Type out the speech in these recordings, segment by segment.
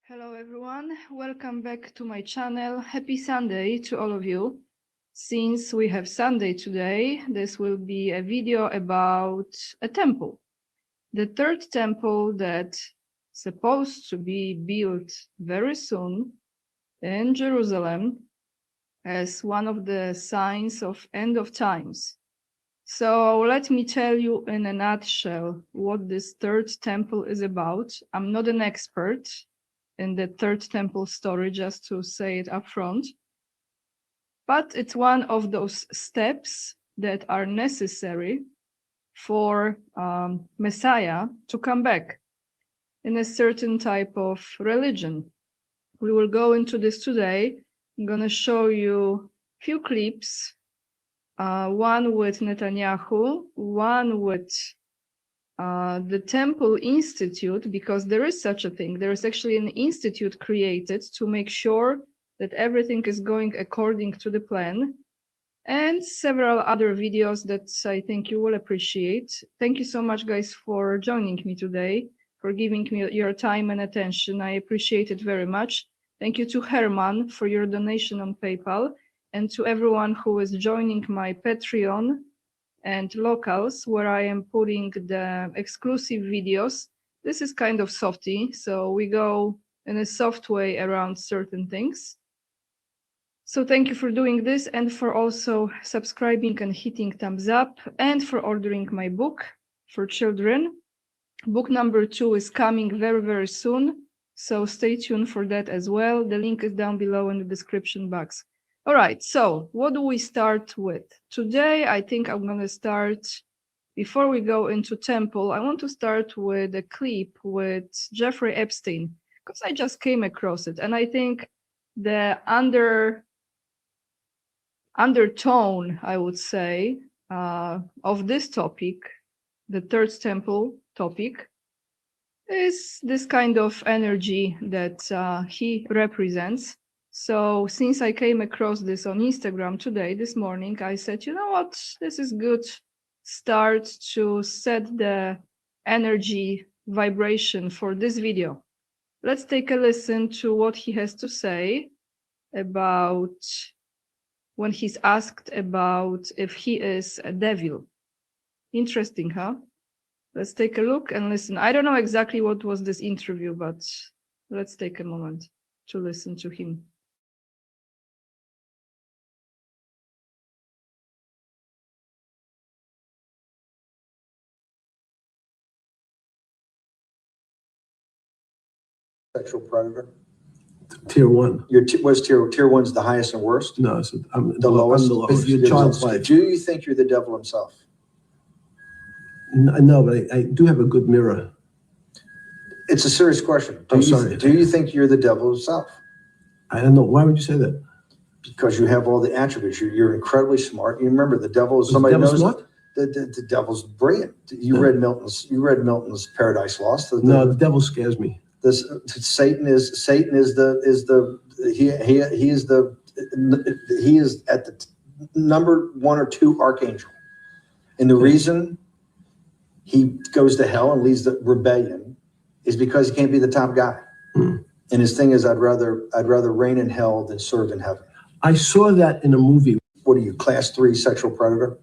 Hello everyone, welcome back to my channel. Happy Sunday to all of you. Since we have Sunday today, this will be a video about a temple. The third temple that's supposed to be built very soon in Jerusalem as one of the signs of end of times. So let me tell you in a nutshell what this third temple is about. I'm not an expert in the third temple story, just to say it up front. But it's one of those steps that are necessary for Messiah to come back in a certain type of religion. We will go into this today. I'm going to show you a few clips, one with Netanyahu, one with the Temple Institute, because there is such a thing. There is actually an institute created to make sure that everything is going according to the plan, and several other videos that I think you will appreciate. Thank you so much, guys, for joining me today, for giving me your time and attention. I appreciate it very much. Thank you to Herman for your donation on PayPal, and to everyone who is joining my Patreon and locals, where I am putting the exclusive videos. This is kind of softy, so we go in a soft way around certain things. So thank you for doing this, and for also subscribing and hitting thumbs up, and for ordering my book for children. Book number 2 is coming very, very soon, so stay tuned for that as well. The link is down below in the description box. All right, so what do we start with? Today, I think I'm going to start, before we go into temple, I want to start with a clip with Jeffrey Epstein, because I just came across it. And I think the undertone, I would say, of this topic, the third temple topic, is this kind of energy that he represents. So since I came across this on Instagram today, this morning, I said, you know what, this is good start to set the energy vibration for this video. Let's take a listen to what he has to say about when he's asked about if he is a devil. Interesting, huh? Let's take a look and listen. I don't know exactly what was this interview, but let's take a moment to listen to him. Sexual predator? Tier 1. What's tier 1's the highest and worst? No, so I'm The lowest? I'm the lowest. Your child's life. Do you think you're the devil himself? No, but I do have a good mirror. It's a serious question. Sorry. Do you think you're the devil himself? I don't know. Why would you say that? Because you have all the attributes. You're incredibly smart. You remember the devil is somebody knows. What? The devil's brilliant. You read Milton's Paradise Lost. No, the devil scares me. Satan is at the number 1 or 2 archangel, and the reason he goes to hell and leads the rebellion is because he can't be the top guy. And his thing is, I'd rather reign in hell than serve in heaven. I saw that in a movie. What are you, class 3 sexual predator?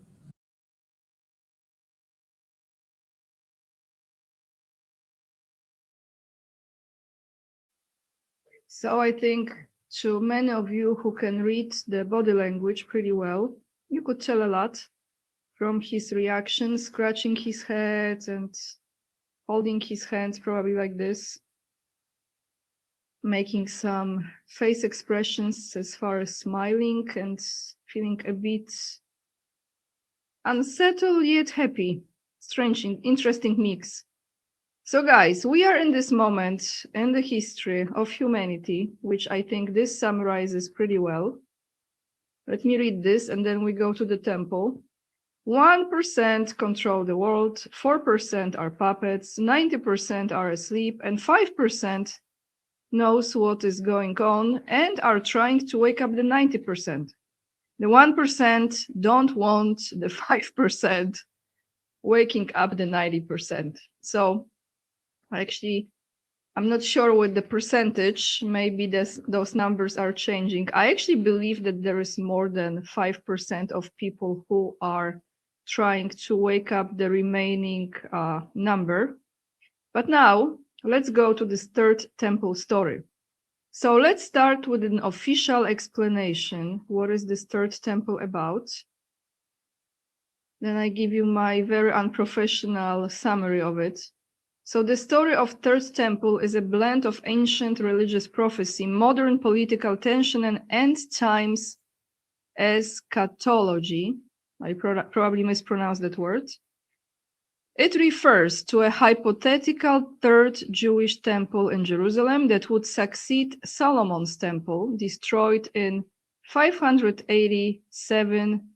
So I think to many of you who can read the body language pretty well, you could tell a lot from his reaction, scratching his head and holding his hands probably like this, making some face expressions as far as smiling and feeling a bit unsettled yet happy. Strange, interesting mix. So guys, we are in this moment in the history of humanity, which I think this summarizes pretty well. Let me read this and then we go to the temple. 1% control the world, 4% are puppets, 90% are asleep, and 5% knows what is going on and are trying to wake up the 90%. The 1% don't want the 5% waking up the 90%. So actually, I'm not sure what the percentage, maybe those numbers are changing. I actually believe that there is more than 5% of people who are trying to wake up the remaining number. But now let's go to this third temple story. So let's start with an official explanation. What is this third temple about? Then I give you my very unprofessional summary of it. So the story of Third Temple is a blend of ancient religious prophecy, modern political tension, and end times eschatology. I probably mispronounced that word. It refers to a hypothetical third Jewish temple in Jerusalem that would succeed Solomon's temple, destroyed in 587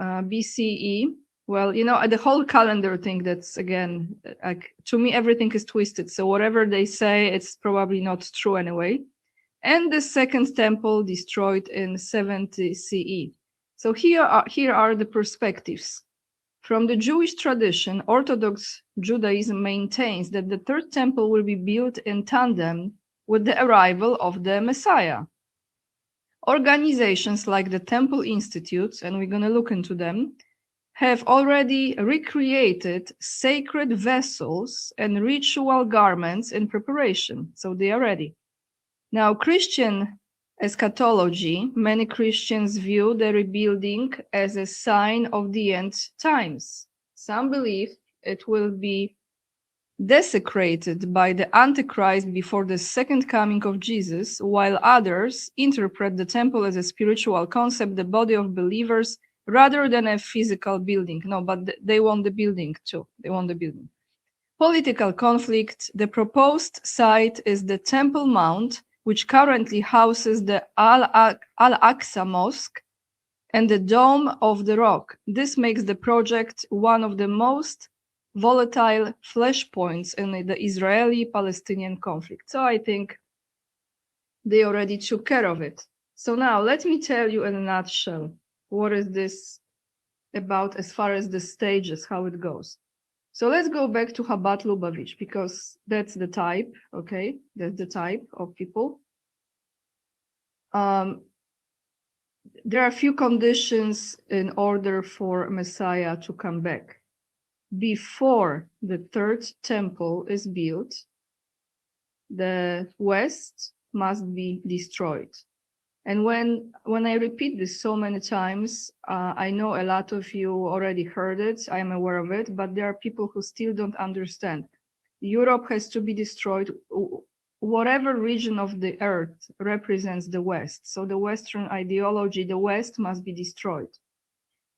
BCE. Well, you know, the whole calendar thing, that's, again, like, to me, everything is twisted. So whatever they say, it's probably not true anyway. And the second temple destroyed in 70 CE. So here are the perspectives. From the Jewish tradition, Orthodox Judaism maintains that the third temple will be built in tandem with the arrival of the Messiah. Organizations like the Temple Institutes, and we're going to look into them, have already recreated sacred vessels and ritual garments in preparation, so they are ready. Now, Christian eschatology, many Christians view the rebuilding as a sign of the end times. Some believe it will be desecrated by the Antichrist before the second coming of Jesus, while others interpret the temple as a spiritual concept, the body of believers, rather than a physical building. No, but they want the building too. They want the building. Political conflict. The proposed site is the Temple Mount, which currently houses the Al-Aqsa Mosque and the Dome of the Rock. This makes the project one of the most volatile flashpoints in the Israeli-Palestinian conflict. So I think they already took care of it. So now let me tell you in a nutshell, what is this about as far as the stages, how it goes. So let's go back to Chabad Lubavitch, because that's the type, okay? That's the type of people. There are a few conditions in order for Messiah to come back. Before the third temple is built, the West must be destroyed. And when I repeat this so many times, I know a lot of you already heard it, I am aware of it, but there are people who still don't understand. Europe has to be destroyed. Whatever region of the earth represents the West. So the Western ideology, the West must be destroyed.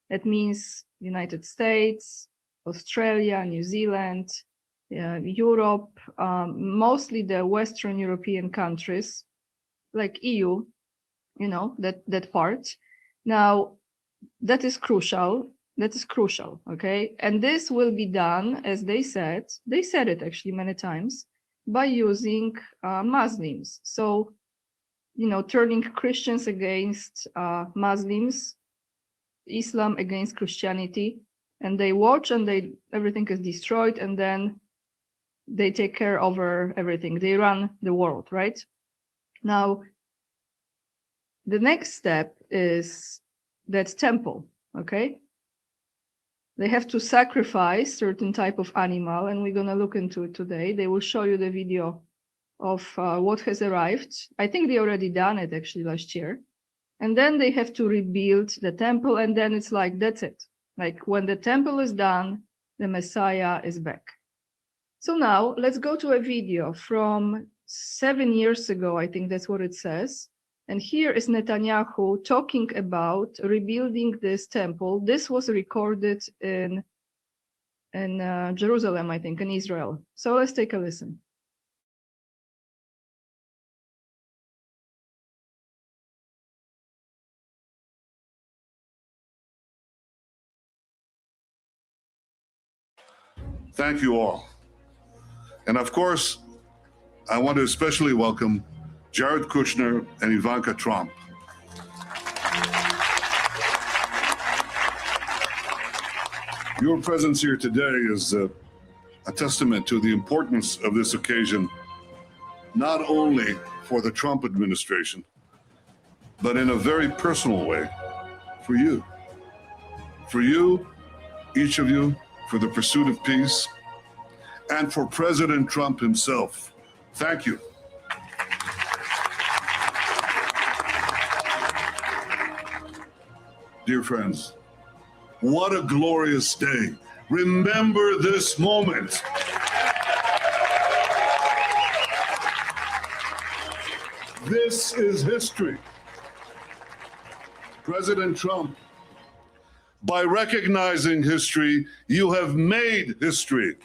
That means United States, Australia, New Zealand, Europe, mostly the Western European countries, like EU, you know, that part. Now, that is crucial. That is crucial, okay? And this will be done, as they said it actually many times, by using Muslims. So, you know, turning Christians against Muslims, Islam against Christianity, and they watch and everything is destroyed, and then they take care over everything. They run the world, right? Now, the next step is that temple, okay? They have to sacrifice certain type of animal, and we're gonna look into it today. They will show you the video of what has arrived. I think they already done it actually last year. And then they have to rebuild the temple, and then it's like, that's it. Like when the temple is done, the Messiah is back. So now let's go to a video from 7 years ago, I think that's what it says. And here is Netanyahu talking about rebuilding this temple. This was recorded in Jerusalem, I think, in Israel. So let's take a listen. Thank you all. And of course, I want to especially welcome Jared Kushner and Ivanka Trump. Your presence here today is a testament to the importance of this occasion not only for the Trump administration, but in a very personal way for you. For you, each of you, for the pursuit of peace, and for President Trump himself. Thank you. Dear friends, what a glorious day. Remember this moment. This is history. President Trump, by recognizing history, you have made history.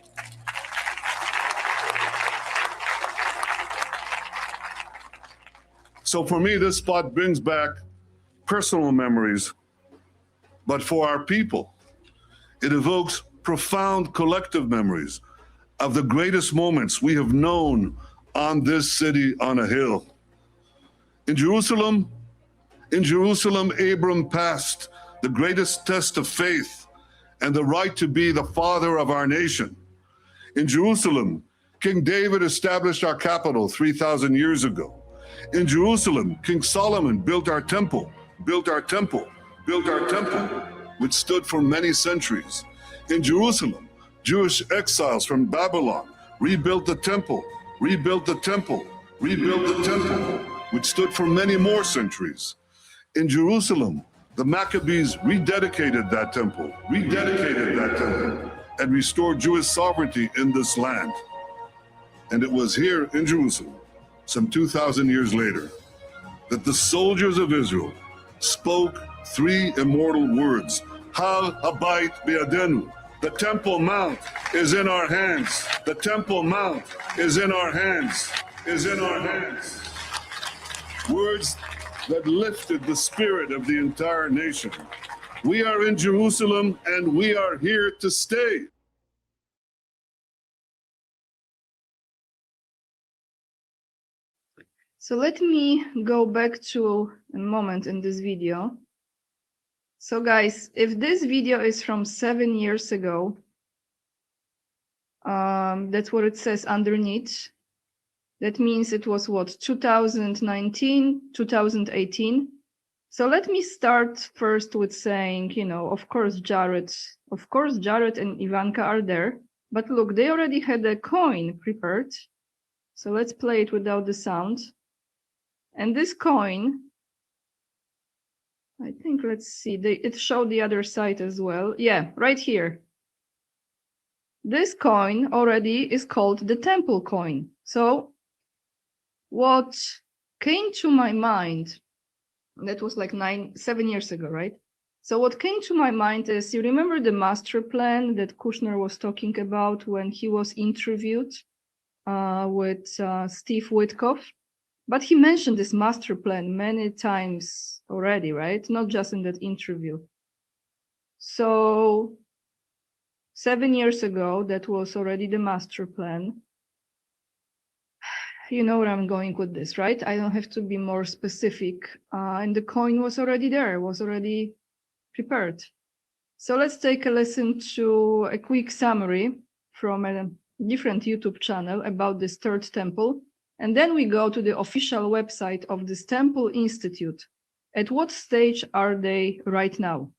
So for me, this spot brings back personal memories, but for our people, it evokes profound collective memories of the greatest moments we have known on this city on a hill. In Jerusalem, Abram passed the greatest test of faith and the right to be the father of our nation. In Jerusalem, King David established our capital 3,000 years ago. In Jerusalem, King Solomon built our temple, which stood for many centuries. In Jerusalem, Jewish exiles from Babylon rebuilt the temple, which stood for many more centuries. In Jerusalem, the Maccabees rededicated that temple, and restored Jewish sovereignty in this land. And it was here in Jerusalem, some 2,000 years later, that the soldiers of Israel spoke three immortal words: Hal Habayit Be'adenu. The Temple Mount is in our hands. The Temple Mount is in our hands. Words that lifted the spirit of the entire nation. We are in Jerusalem and we are here to stay. So let me go back to a moment in this video. So guys, if this video is from 7 years ago, that's what it says underneath. That means it was what, 2019, 2018. So let me start first with saying, you know, of course Jared and Ivanka are there, but look, they already had a coin prepared. So let's play it without the sound. And this coin, I think, let's see, it showed the other side as well. Yeah, right here. This coin already is called the temple coin. So what came to my mind, that was like 7 years ago, right? So what came to my mind is, you remember the master plan that Kushner was talking about when he was interviewed with Steve Witkoff? But he mentioned this master plan many times already, right? Not just in that interview. So 7 years ago, that was already the master plan. You know where I'm going with this, right? I don't have to be more specific. And the coin was already there, was already prepared. So let's take a listen to a quick summary from a different YouTube channel about this third temple. And then we go to the official website of this Temple Institute. At what stage are they right now?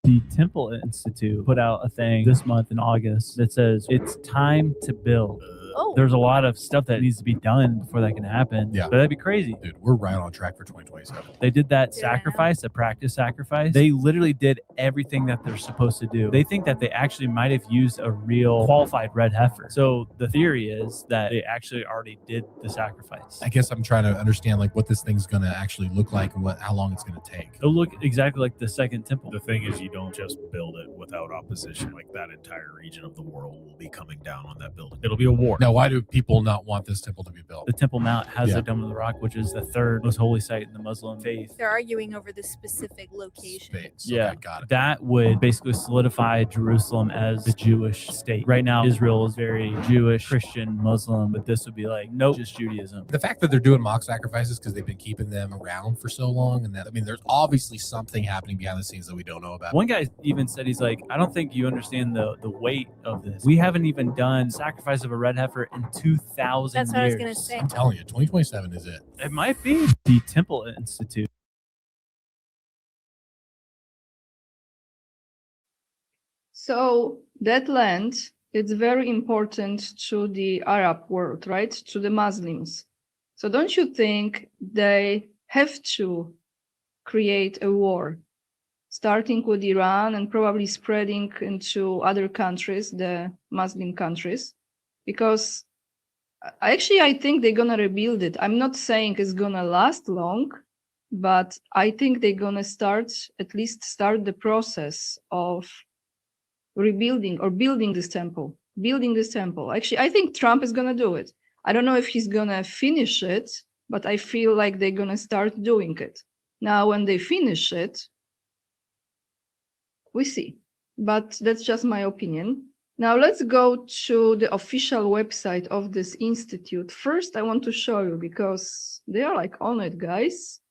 The Temple Institute put out a thing this month in August that says it's time to build. Oh. There's a lot of stuff that needs to be done before that can happen. Yeah. But that'd be crazy. Dude, we're right on track for 2027. They did that Yeah. sacrifice, the practice sacrifice. They literally did everything that they're supposed to do. They think that they actually might have used a real qualified red heifer. So the theory is that they actually already did the sacrifice. I guess I'm trying to understand like what this thing's going to actually look like and how long it's going to take. It'll look exactly like the second temple. The thing is, you don't just build it without opposition, like that entire region of the world will be coming down on that building. It'll be a war. Now, why do people not want this temple to be built? The Temple Mount has Yeah. the Dome of the Rock, which is the third most holy site in the Muslim faith. They're arguing over the specific location. Space. Yeah, Okay, got it. that would basically solidify Jerusalem as the Jewish state. Right now, Israel is very Jewish, Christian, Muslim, but this would be like, nope, just Judaism. The fact that they're doing mock sacrifices because they've been keeping them around for so long, and that, I mean, there's obviously something happening behind the scenes that we don't know about. One guy even said, he's like, I don't think you understand the weight of this. We haven't even done sacrifice of a red heifer in 2,000 That's what I was years. going to say. I'm telling you, 2027 is it. It might be the Temple Institute. So that land, it's very important to the Arab world, right? To the Muslims. So don't you think they have to create a war, starting with Iran and probably spreading into other countries, the Muslim countries? Because actually, I think they're gonna rebuild it. I'm not saying it's gonna last long, but I think they're gonna at least start the process of rebuilding or building this temple. Actually, I think Trump is gonna do it. I don't know if he's gonna finish it, but I feel like they're gonna start doing it. Now, when they finish it, we see. But that's just my opinion. Now let's go to the official website of this institute. First, I want to show you because they are like on it, guys.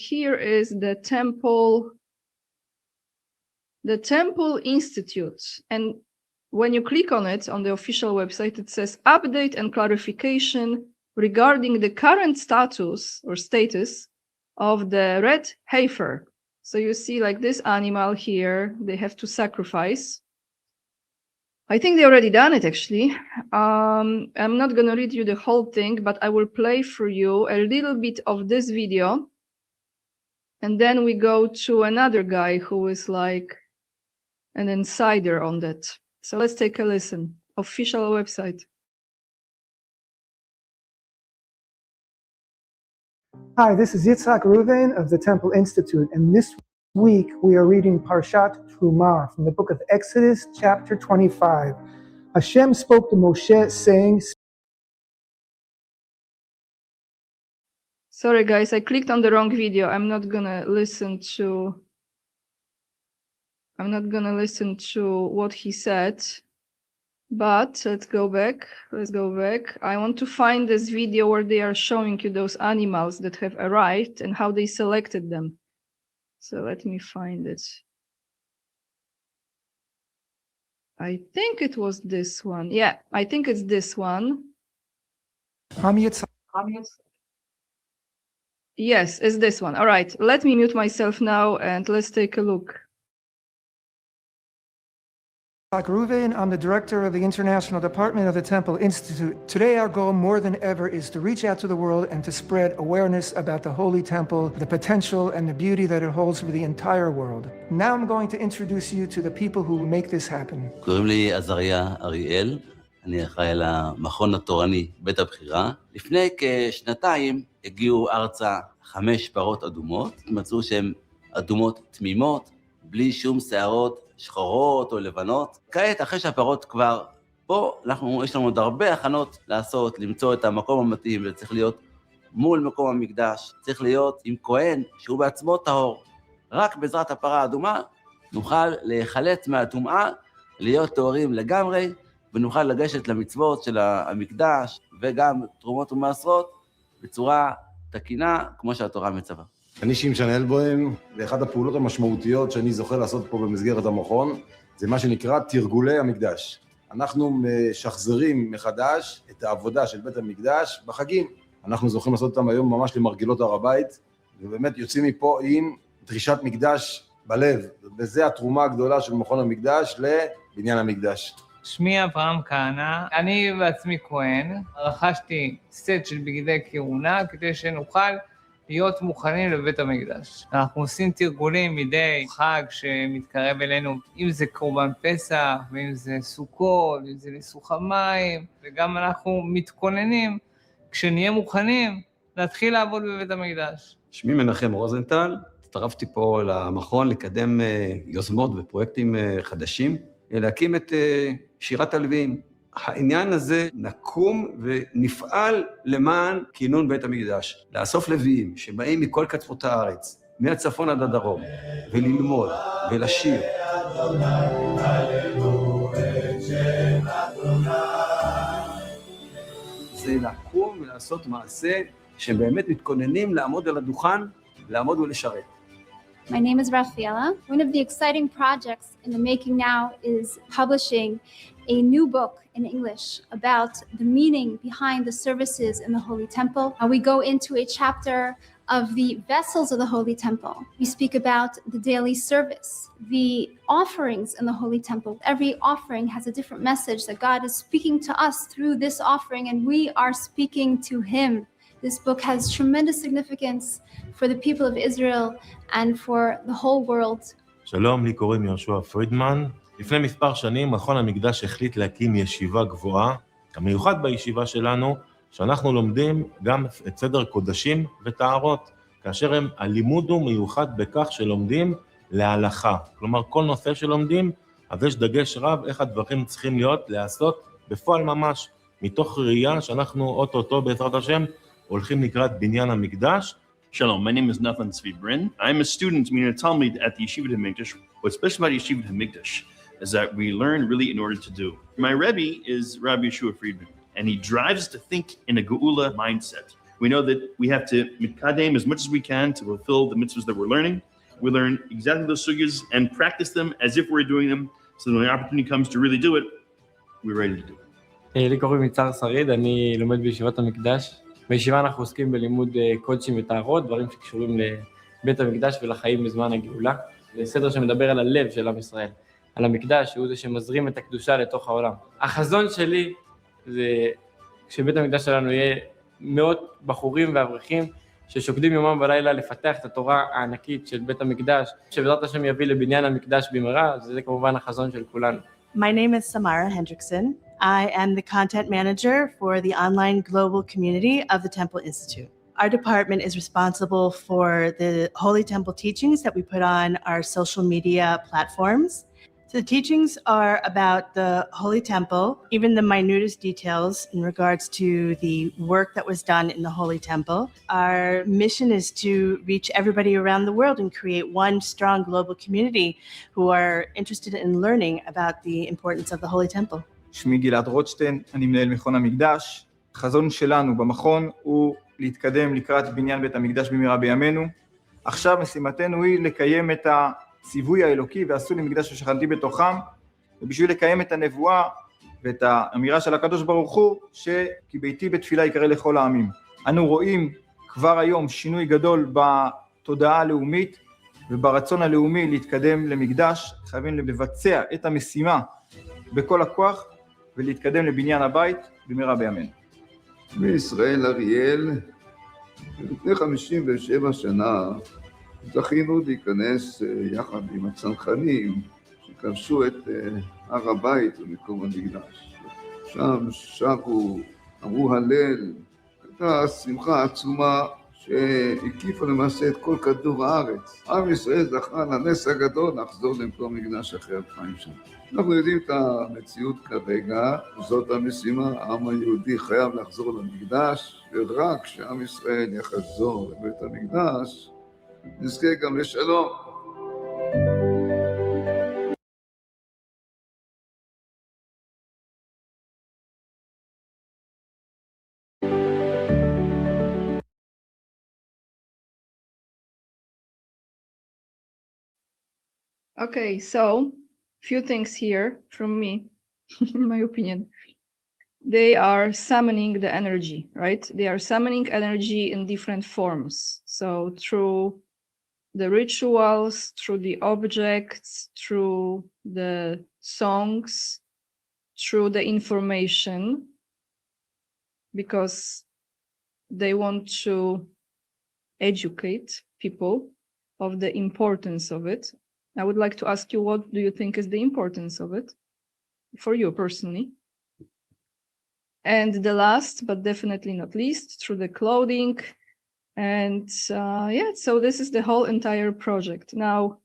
Here is the Temple Institute. And when you click on it on the official website, it says update and clarification regarding the current status of the red heifer. So you see like this animal here, they have to sacrifice. I think they already done it actually. I'm not gonna read you the whole thing, but I will play for you a little bit of this video. And then we go to another guy who is like an insider on that. So let's take a listen. Official website. Hi, this is Yitzhak Ruven of the Temple Institute, and this week we are reading Parshat Trumah from the book of Exodus, chapter 25. Hashem spoke to Moshe, saying... Sorry, guys, I clicked on the wrong video. I'm not gonna listen to what he said. But let's go back. I want to find this video where they are showing you those animals that have arrived and how they selected them. So let me find it. I think it was this one. Yeah, I think it's this one. Yes, it's this one. All right, let me mute myself now and let's take a look. Ruven, I'm the director of the International Department of the Temple Institute. Today our goal more than ever is to reach out to the world and to spread awareness about the Holy Temple, the potential and the beauty that it holds for the entire world. Now I'm going to introduce you to the people who make this happen. קוראים לי עזריה אריאל, אני אחראי על המכון התורני בית הבחירה. לפני כשנתיים הגיעו ארצה 5 פרות אדומות, מצאו שהן אדומות תמימות, בלי שום שערות שחורות או לבנות. כעת, אחרי שהפרות כבר פה, יש לנו עוד הרבה הכנות לעשות, למצוא את המקום המתאים, וצריך להיות מול מקום המקדש, צריך להיות עם כהן שהוא בעצמו טהור. רק בעזרת הפרה האדומה נוכל להיחלץ מהטומאה, להיות טהורים לגמרי, ונוכל לגשת למצוות של המקדש, וגם תרומות ומעשרות, בצורה תקינה, כמו שהתורה מצווה. אני שמשון אלבוים, ואחת הפעולות המשמעותיות שאני זוכה לעשות פה במסגרת המכון, זה מה שנקרא תרגולי המקדש. אנחנו משחזרים מחדש את העבודה של בית המקדש בחגים. אנחנו זוכים לעשות אותם היום ממש למרגלות הר הבית, ובאמת יוצאים מפה עם דרישת מקדש בלב, וזה התרומה הגדולה של מכון המקדש לבניין המקדש. שמי אברהם כהנא, אני בעצמי כהן, רכשתי סט של בגדי כהונה כדי שנוכל להיות מוכנים לבית המקדש. אנחנו עושים תרגולים מדי חג שמתקרב אלינו, אם זה קורבן פסח, ואם זה סוכות, ואם זה ניסוך המים, וגם אנחנו מתכוננים, כשנהיה מוכנים, להתחיל לעבוד בבית המקדש. שמי מנחם רוזנטל, הצטרפתי פה למכון לקדם יוזמות ופרויקטים חדשים, להקים את שירת הלוויים. העניין הזה נקום ונפעל למען כינון בית המקדש. לאסוף לוויים שבאים מכל קצוות הארץ, מהצפון עד הדרום, וללמוד ולשיר. זה לקום ולעשות מעשה שבאמת מתכוננים לעמוד על הדוכן, לעמוד ולשרת. My name is Rafaela. One of the exciting projects in the making now is publishing a new book in English about the meaning behind the services in the Holy Temple. We go into a chapter of the vessels of the Holy Temple. We speak about the daily service, the offerings in the Holy Temple. Every offering has a different message that God is speaking to us through this offering, and we are speaking to Him. This book has tremendous significance for the people of Israel and for the whole world. שלום, לי קוראים יהושע פרידמן. לפני מספר שנים מכון המקדש החליט להקים ישיבה גבוהה. המיוחד בישיבה שלנו שאנחנו לומדים גם את סדר קודשים וטהרות, כאשר הלימוד הוא מיוחד בכך שלומדים להלכה. כלומר, כל נושא שלומדים, אז יש דגש רב איך הדברים צריכים לעשות בפועל ממש, מתוך ראייה שאנחנו אוטוטו בעזרת השם הולכים לקראת בניין המקדש. Shalom, my name is Nathan Zvi Brin. I'm a student in a Talmud at the Yeshiva HaMikdash. What's special about Yeshiva HaMikdash is that we learn really in order to do. My Rebbe is Rabbi Yeshua Friedman, and he drives us to think in a Geula mindset. We know that we have to mitkadem as much as we can to fulfill the mitzvahs that we're learning. We learn exactly those sugyas and practice them as if we're doing them, so when the opportunity comes to really do it, we're ready to do it. לי קוראים יצהר שריד, אני לומד בישיבת המקדש. בישיבה אנחנו עוסקים בלימוד קודשים וטהרות, דברים שקשורים לבית המקדש ולחיים בזמן הגאולה. זה סדר שמדבר על הלב של עם ישראל, על המקדש, שהוא זה שמזרים את הקדושה לתוך העולם. החזון שלי זה שבית המקדש שלנו יהיה מאות בחורים ואברכים ששוקדים יומם ולילה לפתח את התורה הענקית של בית המקדש, שבעזרת השם יביא לבניין המקדש במהרה, זה כמובן החזון של כולנו. My name is Samara Hendrickson. I am the content manager for the online global community of the Temple Institute. Our department is responsible for the Holy Temple teachings that we put on our social media platforms. So the teachings are about the Holy Temple, even the minutest details in regards to the work that was done in the Holy Temple. Our mission is to reach everybody around the world and create one strong global community who are interested in learning about the importance of the Holy Temple. שמי גלעד רוטשטיין, אני מנהל מכון המקדש. החזון שלנו במכון הוא להתקדם לקראת בניין בית המקדש במהרה בימינו. עכשיו משימתנו היא לקיים את הציווי האלוקי ועשו לי מקדש ושכנתי בתוכם, ובשביל לקיים את הנבואה ואת האמירה של הקדוש ברוך הוא, שכי ביתי בתפילה יקרא לכל העמים. אנו רואים כבר היום שינוי גדול בתודעה הלאומית וברצון הלאומי להתקדם למקדש. חייבים לבצע את המשימה בכל הכוח ולהתקדם לבניין הבית במהרה בימינו. מישראל אריאל, לפני 57 שנה זכינו להיכנס יחד עם הצנחנים שכבשו את הר הבית ומקום המקדש. שם שרו, אמרו הלל, הייתה שמחה עצומה שהקיפה למעשה את כל כדור הארץ. עם ישראל זכה לנס הגדול לחזור למקום מקדש אחרי 2000 שנה. אנחנו יודעים את המציאות כרגע, זאת המשימה, העם היהודי חייב לחזור למקדש, ורק כשעם ישראל יחזור לבית המקדש, נזכה גם לשלום. Okay, so few things here from me, in my opinion. They are summoning the energy, right? They are summoning energy in different forms. So through the rituals, through the objects, through the songs, through the information, because they want to educate people of the importance of it. I would like to ask you, what do you think is the importance of it for you personally? And the last, but definitely not least, through the clothing And yeah, so this is the whole entire project. Now,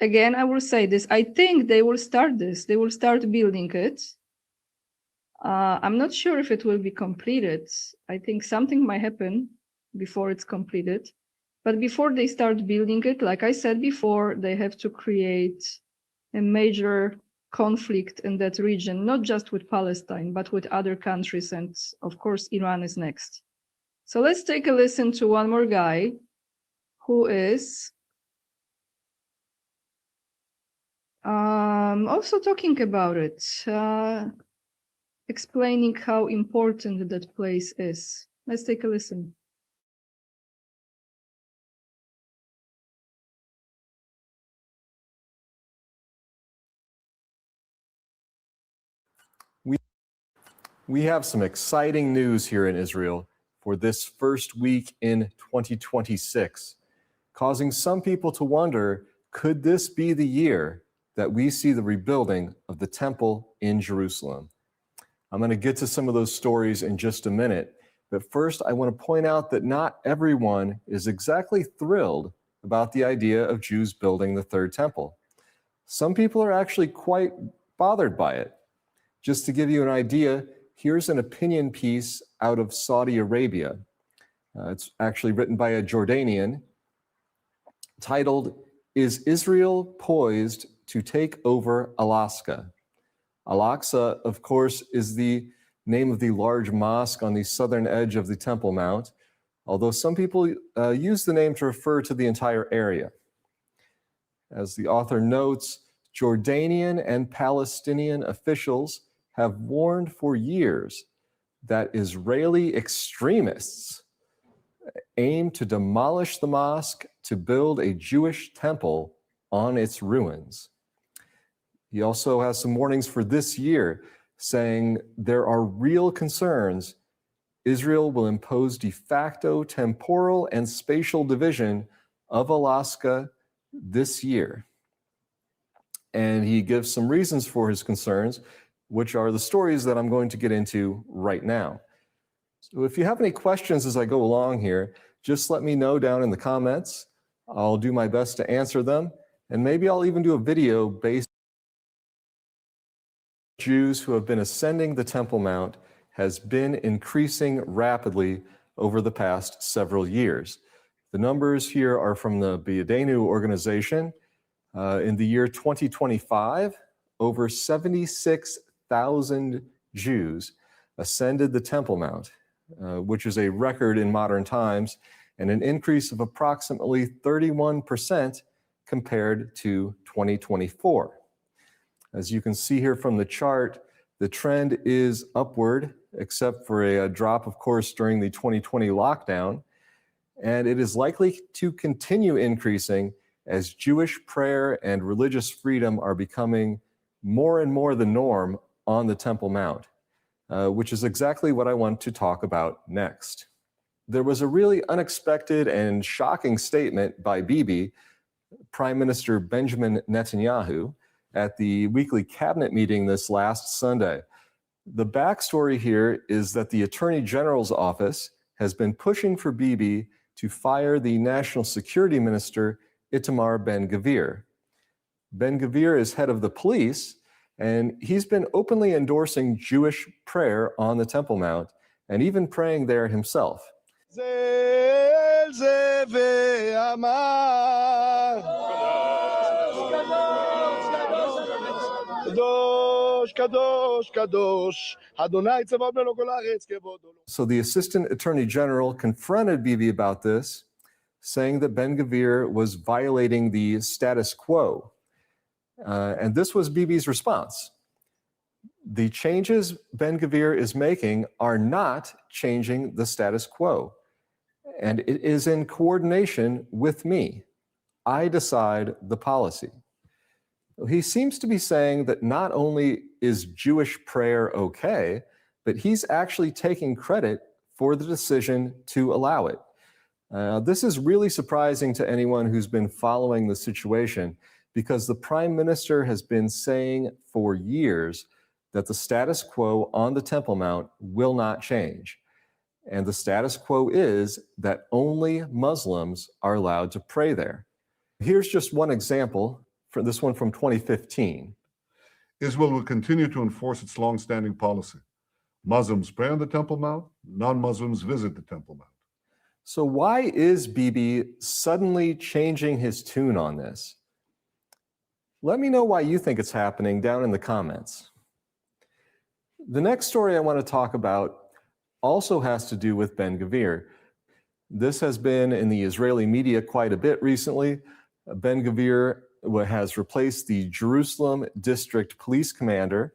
again, I will say this. I think they will start this. They will start building it. I'm not sure if it will be completed. I think something might happen before it's completed. But before they start building it, like I said before, they have to create a major conflict in that region, not just with Palestine, but with other countries. And of course, Iran is next. So let's take a listen to one more guy who is also talking about it, explaining how important that place is. Let's take a listen. We have some exciting news here in Israel for this first week in 2026, causing some people to wonder, could this be the year that we see the rebuilding of the temple in Jerusalem? I'm going to get to some of those stories in just a minute, but first I want to point out that not everyone is exactly thrilled about the idea of Jews building the third temple. Some people are actually quite bothered by it. Just to give you an idea, here's an opinion piece out of Saudi Arabia. It's actually written by a Jordanian, titled, "Is Israel Poised to Take Over Alaska?" Al-Aqsa, of course, is the name of the large mosque on the southern edge of the Temple Mount, although some people use the name to refer to the entire area. As the author notes, Jordanian and Palestinian officials have warned for years that Israeli extremists aim to demolish the mosque to build a Jewish temple on its ruins. He also has some warnings for this year, saying there are real concerns Israel will impose de facto temporal and spatial division of Alaska this year. And he gives some reasons for his concerns, which are the stories that I'm going to get into right now. So if you have any questions as I go along here, just let me know down in the comments. I'll do my best to answer them, and maybe I'll even do a video based on Jews who have been ascending the Temple Mount has been increasing rapidly over the past several years. The numbers here are from the B'Yadenu organization. In the year 2025, over 76,000 Jews ascended the Temple Mount, which is a record in modern times, and an increase of approximately 31% compared to 2024. As you can see here from the chart, the trend is upward, except for a drop, of course, during the 2020 lockdown, and it is likely to continue increasing as Jewish prayer and religious freedom are becoming more and more the norm on the Temple Mount, which is exactly what I want to talk about next. There was a really unexpected and shocking statement by Bibi, Prime Minister Benjamin Netanyahu, at the weekly cabinet meeting this last Sunday. The backstory here is that the Attorney General's office has been pushing for Bibi to fire the National Security Minister, Itamar Ben-Gvir. Ben-Gvir is head of the police, and he's been openly endorsing Jewish prayer on the Temple Mount, and even praying there himself. So the Assistant Attorney General confronted Bibi about this, saying that Ben-Gvir was violating the status quo. And this was Bibi's response. The changes Ben-Gvir is making are not changing the status quo, and it is in coordination with me. I decide the policy. He seems to be saying that not only is Jewish prayer okay, but he's actually taking credit for the decision to allow it. This is really surprising to anyone who's been following the situation, because the Prime Minister has been saying for years that the status quo on the Temple Mount will not change. And the status quo is that only Muslims are allowed to pray there. Here's just one example, for this one from 2015. Israel will continue to enforce its long-standing policy. Muslims pray on the Temple Mount, non-Muslims visit the Temple Mount. So why is Bibi suddenly changing his tune on this? Let me know why you think it's happening down in the comments. The next story I want to talk about also has to do with Ben-Gvir. This has been in the Israeli media quite a bit recently. Ben-Gvir has replaced the Jerusalem district police commander.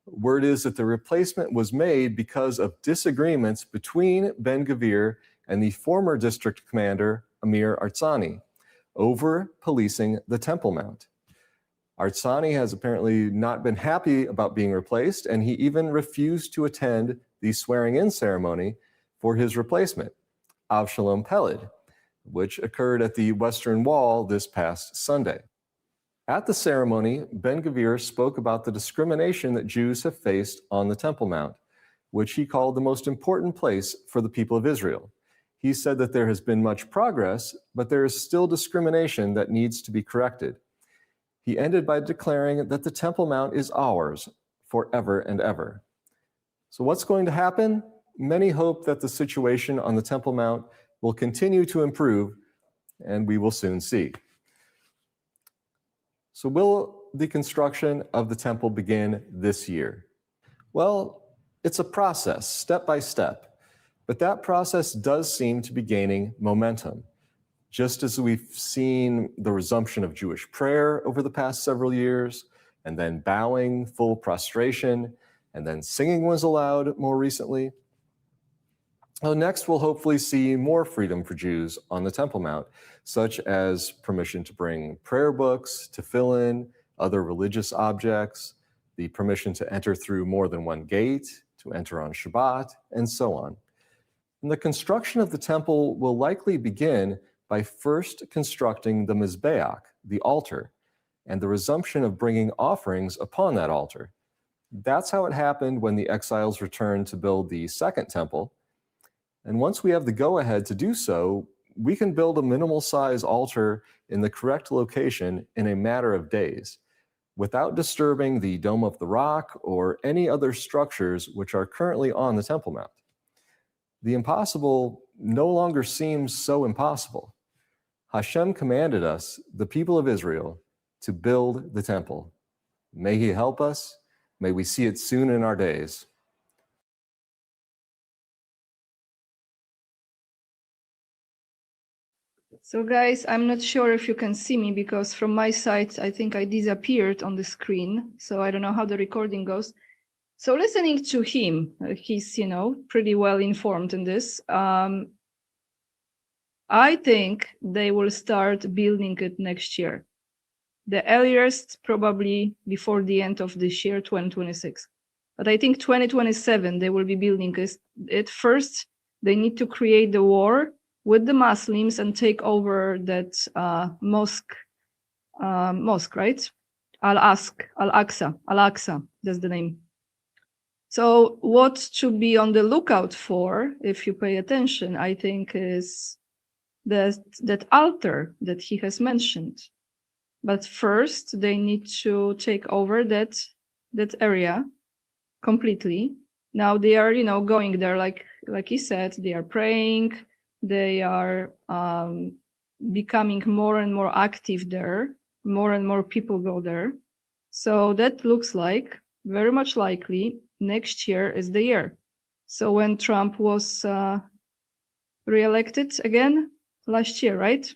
Word is that the replacement was made because of disagreements between Ben-Gvir and the former district commander, Amir Artsani, over policing the Temple Mount. Artsani has apparently not been happy about being replaced, and he even refused to attend the swearing-in ceremony for his replacement, Avshalom Peled, which occurred at the Western Wall this past Sunday. At the ceremony, Ben-Gvir spoke about the discrimination that Jews have faced on the Temple Mount, which he called the most important place for the people of Israel. He said that there has been much progress, but there is still discrimination that needs to be corrected. He ended by declaring that the Temple Mount is ours forever and ever. So what's going to happen? Many hope that the situation on the Temple Mount will continue to improve, and we will soon see. So will the construction of the temple begin this year? Well, it's a process, step by step, but that process does seem to be gaining momentum. Just as we've seen the resumption of Jewish prayer over the past several years, and then bowing, full prostration, and then singing was allowed more recently. Well, next, we'll hopefully see more freedom for Jews on the Temple Mount, such as permission to bring prayer books, tefillin, other religious objects, the permission to enter through more than one gate, to enter on Shabbat, and so on. And the construction of the temple will likely begin by first constructing the Mizbeach, the altar, and the resumption of bringing offerings upon that altar. That's how it happened when the exiles returned to build the second temple. And once we have the go-ahead to do so, we can build a minimal-size altar in the correct location in a matter of days, without disturbing the Dome of the Rock or any other structures which are currently on the Temple Mount. The impossible no longer seems so impossible. Hashem commanded us, the people of Israel, to build the temple. May He help us. May we see it soon in our days. So guys, I'm not sure if you can see me because from my side, I think I disappeared on the screen. So I don't know how the recording goes. So listening to him, he's, pretty well informed in this. I think they will start building it next year. The earliest, probably before the end of this year, 2026. But I think 2027, they will be building it. First, they need to create the war with the Muslims and take over that mosque, right? Al-Aqsa, that's the name. So what to be on the lookout for, if you pay attention, I think is that altar that he has mentioned. But first, they need to take over that area completely. Now they are, going there, like he said, they are praying. They are becoming more and more active there. More and more people go there. So that looks like, very much likely, next year is the year. So when Trump was re-elected again last year, right?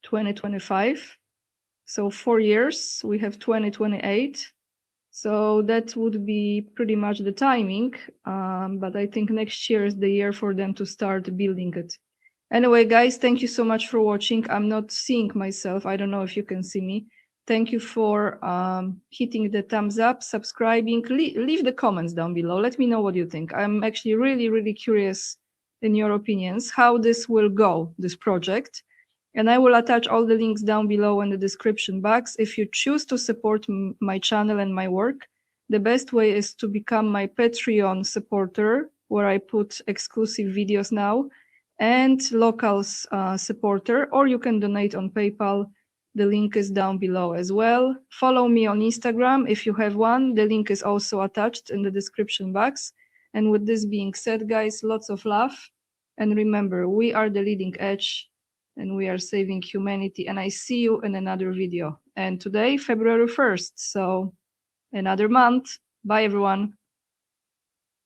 2025. So 4 years, we have 2028. So that would be pretty much the timing. But I think next year is the year for them to start building it. Anyway, guys, thank you so much for watching. I'm not seeing myself. I don't know if you can see me. Thank you for hitting the thumbs up, subscribing. Leave the comments down below. Let me know what you think. I'm actually really, really curious in your opinions how this will go, this project. And I will attach all the links down below in the description box. If you choose to support my channel and my work, the best way is to become my Patreon supporter where I put exclusive videos now, and locals supporter, or you can donate on PayPal. The link is down below as well. Follow me on Instagram if you have one. The link is also attached in the description box. And with this being said, guys, lots of love. And remember, we are the leading edge and we are saving humanity. And I see you in another video. And today, February 1st, so another month. Bye, everyone.